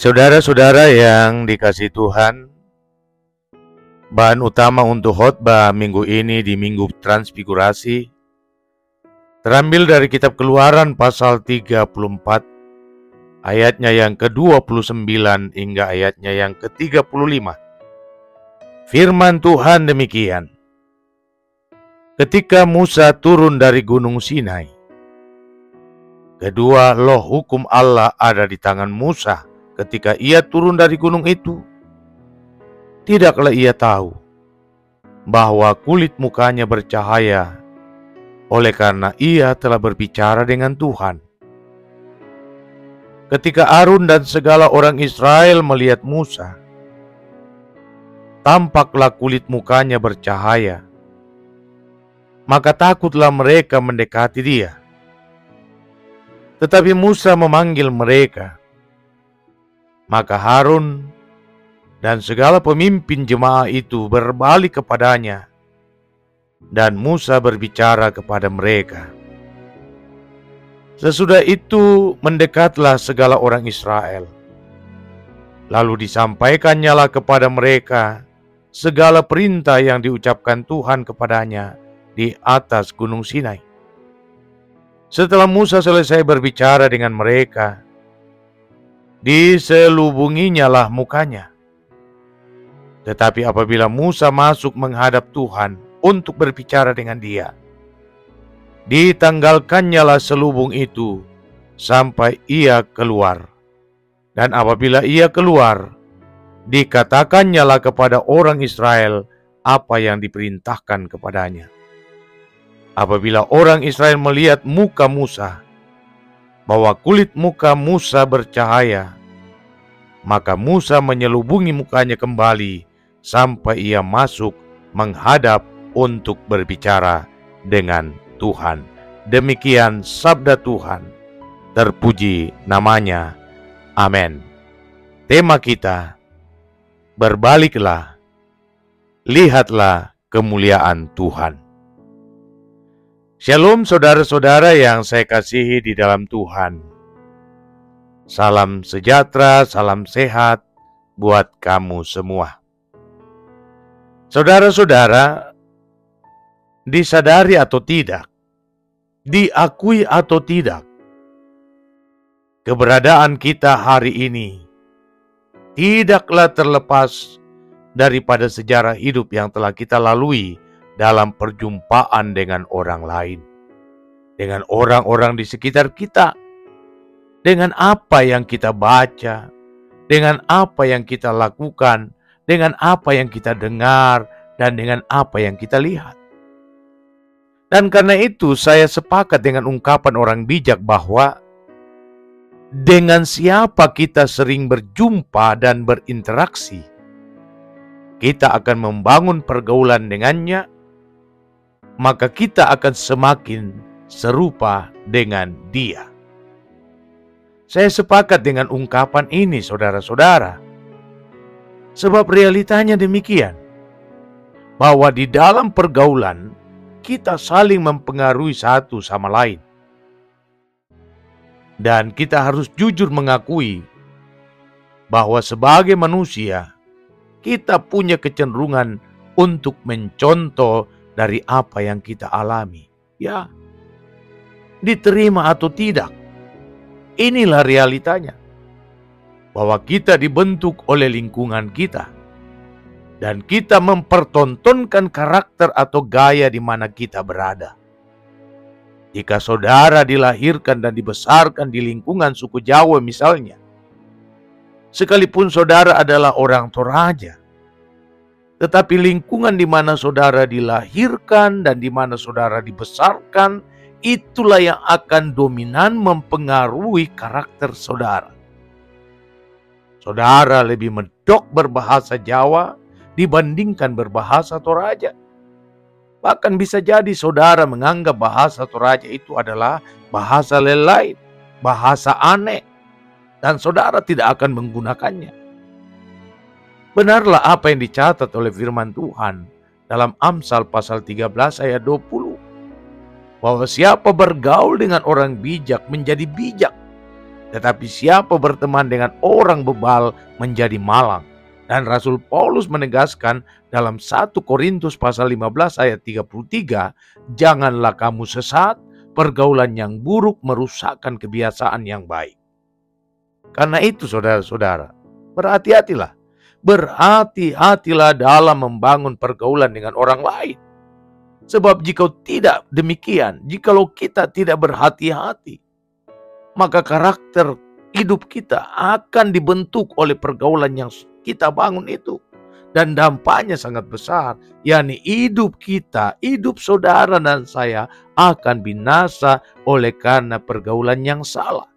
Saudara-saudara yang dikasihi Tuhan, bahan utama untuk khotbah minggu ini di Minggu Transfigurasi terambil dari kitab Keluaran pasal 34, ayatnya yang ke-29 hingga ayatnya yang ke-35. Firman Tuhan demikian: Ketika Musa turun dari Gunung Sinai, kedua loh hukum Allah ada di tangan Musa. Ketika ia turun dari gunung itu, tidaklah ia tahu bahwa kulit mukanya bercahaya, oleh karena ia telah berbicara dengan Tuhan. Ketika Harun dan segala orang Israel melihat Musa, tampaklah kulit mukanya bercahaya, maka takutlah mereka mendekati dia. Tetapi Musa memanggil mereka. Maka Harun dan segala pemimpin jemaah itu berbalik kepadanya, dan Musa berbicara kepada mereka. Sesudah itu mendekatlah segala orang Israel. Lalu disampaikannyalah kepada mereka segala perintah yang diucapkan Tuhan kepadanya di atas Gunung Sinai. Setelah Musa selesai berbicara dengan mereka, diselubunginyalah mukanya. Tetapi apabila Musa masuk menghadap Tuhan untuk berbicara dengan dia, ditanggalkannyalah selubung itu sampai ia keluar. Dan apabila ia keluar, dikatakannyalah kepada orang Israel apa yang diperintahkan kepadanya. Apabila orang Israel melihat muka Musa, bahwa kulit muka Musa bercahaya, maka Musa menyelubungi mukanya kembali sampai ia masuk menghadap untuk berbicara dengan Tuhan. Demikian sabda Tuhan, terpuji namanya. Amin. Tema kita, berbaliklah, lihatlah kemuliaan Tuhan. Shalom saudara-saudara yang saya kasihi di dalam Tuhan. Salam sejahtera, salam sehat buat kamu semua. Saudara-saudara, disadari atau tidak, diakui atau tidak, keberadaan kita hari ini tidaklah terlepas daripada sejarah hidup yang telah kita lalui dalam perjumpaan dengan orang lain, dengan orang-orang di sekitar kita, dengan apa yang kita baca, dengan apa yang kita lakukan, dengan apa yang kita dengar, dan dengan apa yang kita lihat. Dan karena itu saya sepakat dengan ungkapan orang bijak bahwa dengan siapa kita sering berjumpa dan berinteraksi, kita akan membangun pergaulan dengannya, maka kita akan semakin serupa dengan dia. Saya sepakat dengan ungkapan ini, saudara-saudara. Sebab realitanya demikian, bahwa di dalam pergaulan, kita saling mempengaruhi satu sama lain. Dan kita harus jujur mengakui bahwa sebagai manusia, kita punya kecenderungan untuk mencontoh dari apa yang kita alami. Ya, diterima atau tidak, inilah realitanya. Bahwa kita dibentuk oleh lingkungan kita. Dan kita mempertontonkan karakter atau gaya di mana kita berada. Jika saudara dilahirkan dan dibesarkan di lingkungan suku Jawa misalnya, sekalipun saudara adalah orang Toraja, tetapi lingkungan di mana saudara dilahirkan dan di mana saudara dibesarkan, itulah yang akan dominan mempengaruhi karakter saudara. Saudara lebih medok berbahasa Jawa dibandingkan berbahasa Toraja. Bahkan bisa jadi saudara menganggap bahasa Toraja itu adalah bahasa lain, bahasa aneh, dan saudara tidak akan menggunakannya. Benarlah apa yang dicatat oleh firman Tuhan dalam Amsal pasal 13 ayat 20. Bahwa siapa bergaul dengan orang bijak menjadi bijak, Tetapi siapa berteman dengan orang bebal menjadi malang. Dan Rasul Paulus menegaskan dalam 1 Korintus pasal 15 ayat 33, janganlah kamu sesat, pergaulan yang buruk merusakkan kebiasaan yang baik. Karena itu saudara-saudara, berhati-hatilah. Berhati-hatilah dalam membangun pergaulan dengan orang lain. Sebab jika tidak demikian, jikalau kita tidak berhati-hati, maka karakter hidup kita akan dibentuk oleh pergaulan yang kita bangun itu. Dan dampaknya sangat besar, yakni hidup kita, hidup saudara dan saya akan binasa oleh karena pergaulan yang salah.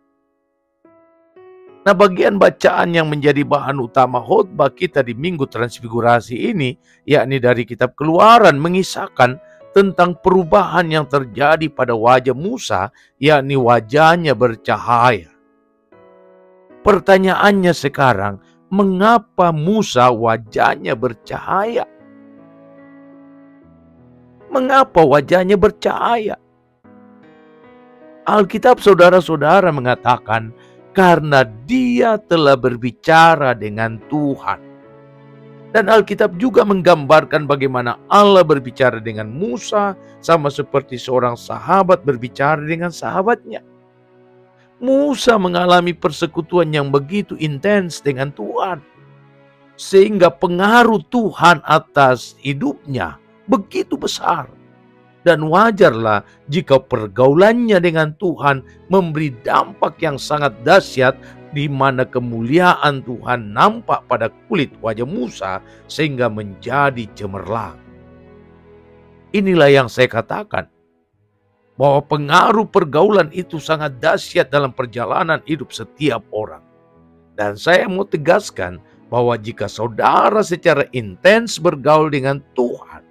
Nah, bagian bacaan yang menjadi bahan utama khotbah kita di Minggu Transfigurasi ini, yakni dari kitab Keluaran, mengisahkan tentang perubahan yang terjadi pada wajah Musa, yakni wajahnya bercahaya. Pertanyaannya sekarang, mengapa Musa wajahnya bercahaya? Mengapa wajahnya bercahaya? Alkitab saudara-saudara mengatakan, karena dia telah berbicara dengan Tuhan. Dan Alkitab juga menggambarkan bagaimana Allah berbicara dengan Musa sama seperti seorang sahabat berbicara dengan sahabatnya. Musa mengalami persekutuan yang begitu intens dengan Tuhan, sehingga pengaruh Tuhan atas hidupnya begitu besar. Dan wajarlah jika pergaulannya dengan Tuhan memberi dampak yang sangat dahsyat, di mana kemuliaan Tuhan nampak pada kulit wajah Musa sehingga menjadi cemerlang. Inilah yang saya katakan, bahwa pengaruh pergaulan itu sangat dahsyat dalam perjalanan hidup setiap orang. Dan saya mau tegaskan bahwa jika saudara secara intens bergaul dengan Tuhan,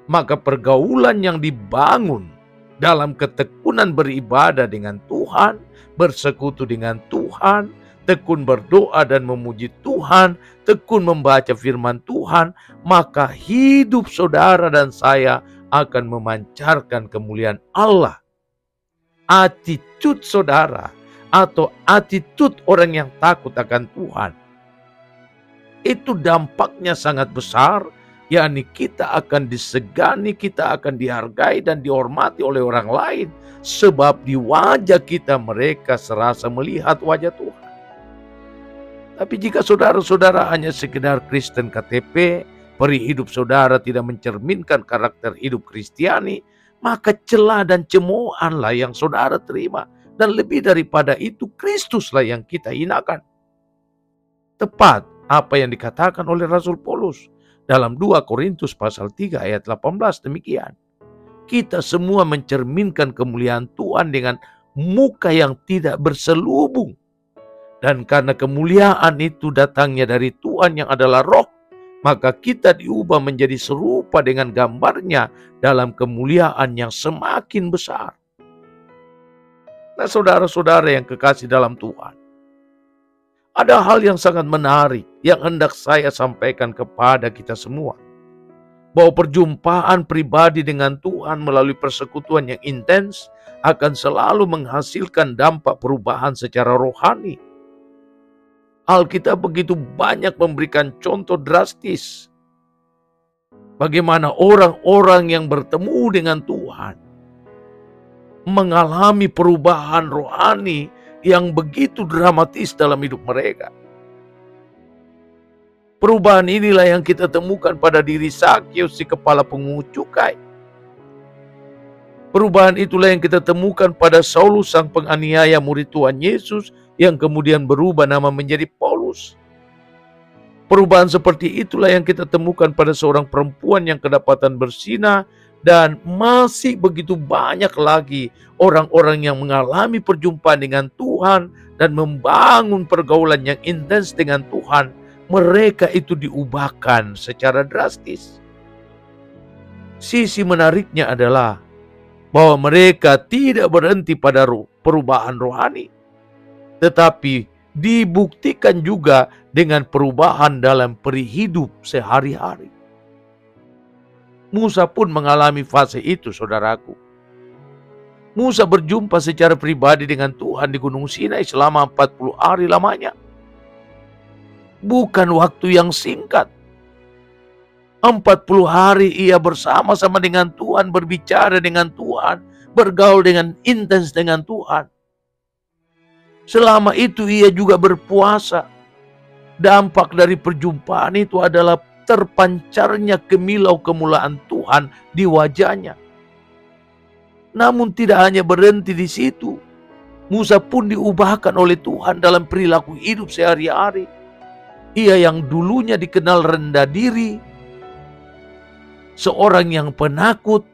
maka pergaulan yang dibangun dalam ketekunan beribadah dengan Tuhan, bersekutu dengan Tuhan, tekun berdoa dan memuji Tuhan, tekun membaca firman Tuhan, maka hidup saudara dan saya akan memancarkan kemuliaan Allah. Attitude saudara atau attitude orang yang takut akan Tuhan, itu dampaknya sangat besar, yakni kita akan disegani, kita akan dihargai dan dihormati oleh orang lain. Sebab di wajah kita mereka serasa melihat wajah Tuhan. Tapi jika saudara-saudara hanya sekedar Kristen KTP, peri hidup saudara tidak mencerminkan karakter hidup Kristiani, maka celah dan cemoohanlah yang saudara terima. Dan lebih daripada itu, Kristuslah yang kita hinakan. Tepat apa yang dikatakan oleh Rasul Paulus dalam 2 Korintus pasal 3 ayat 18 demikian. Kita semua mencerminkan kemuliaan Tuhan dengan muka yang tidak berselubung. Dan karena kemuliaan itu datangnya dari Tuhan yang adalah roh, maka kita diubah menjadi serupa dengan gambarnya dalam kemuliaan yang semakin besar. Nah, saudara-saudara yang kekasih dalam Tuhan, ada hal yang sangat menarik yang hendak saya sampaikan kepada kita semua. Bahwa perjumpaan pribadi dengan Tuhan melalui persekutuan yang intens akan selalu menghasilkan dampak perubahan secara rohani. Alkitab begitu banyak memberikan contoh drastis bagaimana orang-orang yang bertemu dengan Tuhan mengalami perubahan rohani yang begitu dramatis dalam hidup mereka. Perubahan inilah yang kita temukan pada diri Zakeus, si kepala pungut cukai. Perubahan itulah yang kita temukan pada Saulus, sang penganiaya murid Tuhan Yesus, yang kemudian berubah nama menjadi Paulus. Perubahan seperti itulah yang kita temukan pada seorang perempuan yang kedapatan bersinah. Dan masih begitu banyak lagi orang-orang yang mengalami perjumpaan dengan Tuhan dan membangun pergaulan yang intens dengan Tuhan. Mereka itu diubahkan secara drastis. Sisi menariknya adalah bahwa mereka tidak berhenti pada perubahan rohani, tetapi dibuktikan juga dengan perubahan dalam peri hidup sehari-hari. Musa pun mengalami fase itu, saudaraku. Musa berjumpa secara pribadi dengan Tuhan di Gunung Sinai selama 40 hari lamanya. Bukan waktu yang singkat. 40 hari ia bersama-sama dengan Tuhan, berbicara dengan Tuhan, bergaul dengan intens dengan Tuhan. Selama itu ia juga berpuasa. Dampak dari perjumpaan itu adalah terpancarnya kemilau kemuliaan Tuhan di wajahnya. Namun tidak hanya berhenti di situ. Musa pun diubahkan oleh Tuhan dalam perilaku hidup sehari-hari. Ia yang dulunya dikenal rendah diri, seorang yang penakut,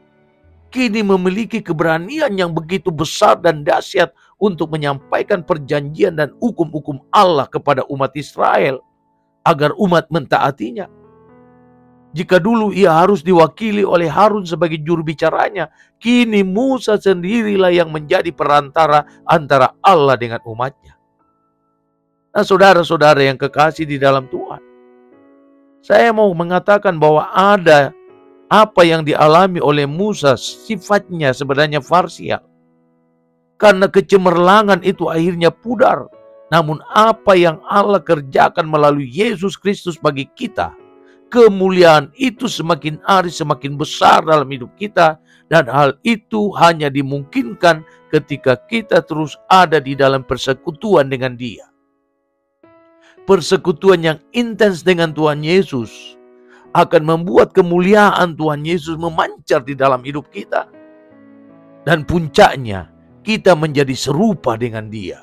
kini memiliki keberanian yang begitu besar dan dahsyat untuk menyampaikan perjanjian dan hukum-hukum Allah kepada umat Israel, agar umat mentaatinya. Jika dulu ia harus diwakili oleh Harun sebagai juru bicaranya, kini Musa sendirilah yang menjadi perantara antara Allah dengan umatnya. Nah, saudara-saudara yang kekasih di dalam Tuhan, saya mau mengatakan bahwa ada apa yang dialami oleh Musa sifatnya sebenarnya parsial. Karena kecemerlangan itu akhirnya pudar. Namun apa yang Allah kerjakan melalui Yesus Kristus bagi kita, kemuliaan itu semakin hari semakin besar dalam hidup kita. Dan hal itu hanya dimungkinkan ketika kita terus ada di dalam persekutuan dengan Dia. Persekutuan yang intens dengan Tuhan Yesus akan membuat kemuliaan Tuhan Yesus memancar di dalam hidup kita. Dan puncaknya, kita menjadi serupa dengan Dia.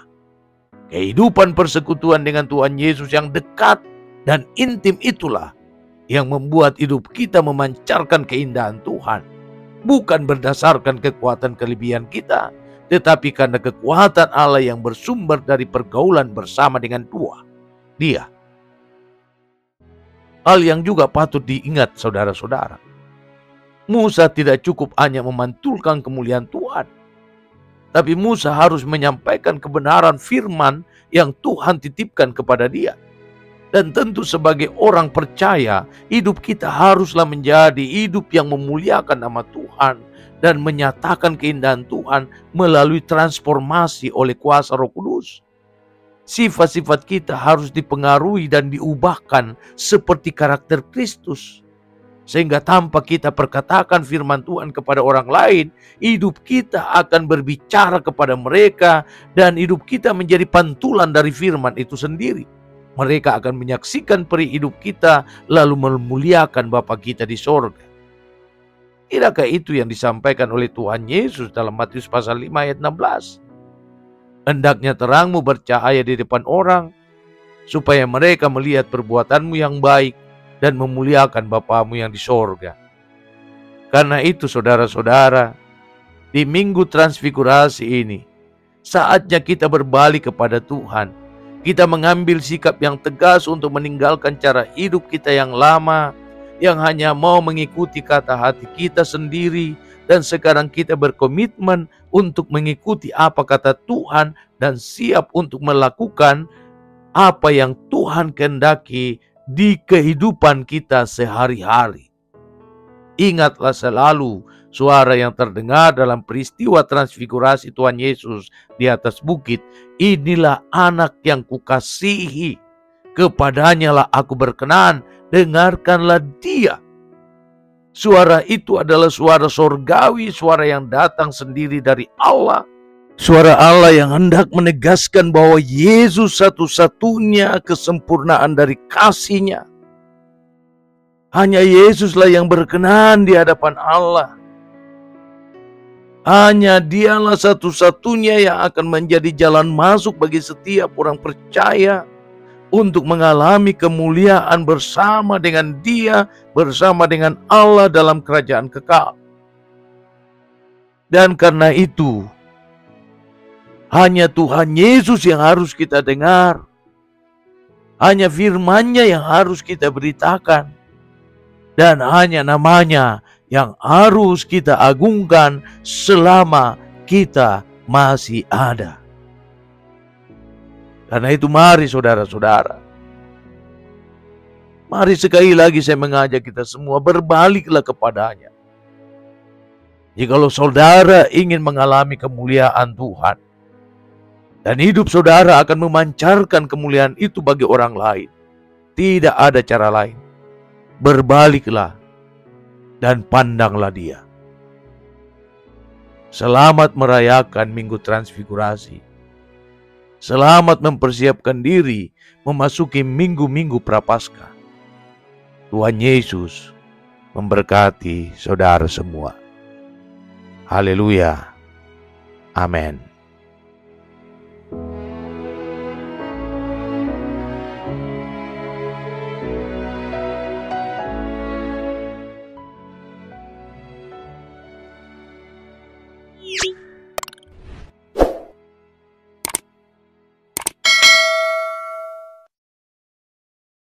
Kehidupan persekutuan dengan Tuhan Yesus yang dekat dan intim itulah yang membuat hidup kita memancarkan keindahan Tuhan. Bukan berdasarkan kekuatan kelebihan kita, tetapi karena kekuatan Allah yang bersumber dari pergaulan bersama dengan Dia. Hal yang juga patut diingat saudara-saudara. Musa tidak cukup hanya memantulkan kemuliaan Tuhan. Tapi Musa harus menyampaikan kebenaran firman yang Tuhan titipkan kepada dia. Dan tentu sebagai orang percaya, hidup kita haruslah menjadi hidup yang memuliakan nama Tuhan. Dan menyatakan keindahan Tuhan melalui transformasi oleh kuasa Roh Kudus. Sifat-sifat kita harus dipengaruhi dan diubahkan seperti karakter Kristus. Sehingga tanpa kita perkatakan firman Tuhan kepada orang lain, hidup kita akan berbicara kepada mereka dan hidup kita menjadi pantulan dari firman itu sendiri. Mereka akan menyaksikan peri hidup kita lalu memuliakan Bapa kita di sorga. Tidakkah itu yang disampaikan oleh Tuhan Yesus dalam Matius pasal 5 ayat 16? Hendaknya terangmu bercahaya di depan orang, supaya mereka melihat perbuatanmu yang baik dan memuliakan Bapamu yang di sorga. Karena itu saudara-saudara, di Minggu Transfigurasi ini, saatnya kita berbalik kepada Tuhan. Kita mengambil sikap yang tegas untuk meninggalkan cara hidup kita yang lama, yang hanya mau mengikuti kata hati kita sendiri, dan sekarang kita berkomitmen untuk mengikuti apa kata Tuhan dan siap untuk melakukan apa yang Tuhan kehendaki di kehidupan kita sehari-hari. Ingatlah selalu suara yang terdengar dalam peristiwa transfigurasi Tuhan Yesus di atas bukit. Inilah anak yang kukasihi, kepadanya lah aku berkenan, dengarkanlah dia. Suara itu adalah suara sorgawi, suara yang datang sendiri dari Allah. Suara Allah yang hendak menegaskan bahwa Yesus satu-satunya kesempurnaan dari kasih-Nya. Hanya Yesuslah yang berkenan di hadapan Allah. Hanya Dialah satu-satunya yang akan menjadi jalan masuk bagi setiap orang percaya untuk mengalami kemuliaan bersama dengan Dia, bersama dengan Allah dalam kerajaan kekal. Dan karena itu, hanya Tuhan Yesus yang harus kita dengar. Hanya firman-Nya yang harus kita beritakan. Dan hanya nama-Nya yang harus kita agungkan selama kita masih ada. Karena itu mari saudara-saudara, mari sekali lagi saya mengajak kita semua berbaliklah kepadanya. Jikalau saudara ingin mengalami kemuliaan Tuhan, dan hidup saudara akan memancarkan kemuliaan itu bagi orang lain, tidak ada cara lain. Berbaliklah dan pandanglah Dia. Selamat merayakan Minggu Transfigurasi. Selamat mempersiapkan diri memasuki minggu-minggu Prapaskah. Tuhan Yesus memberkati saudara semua. Haleluya. Amin.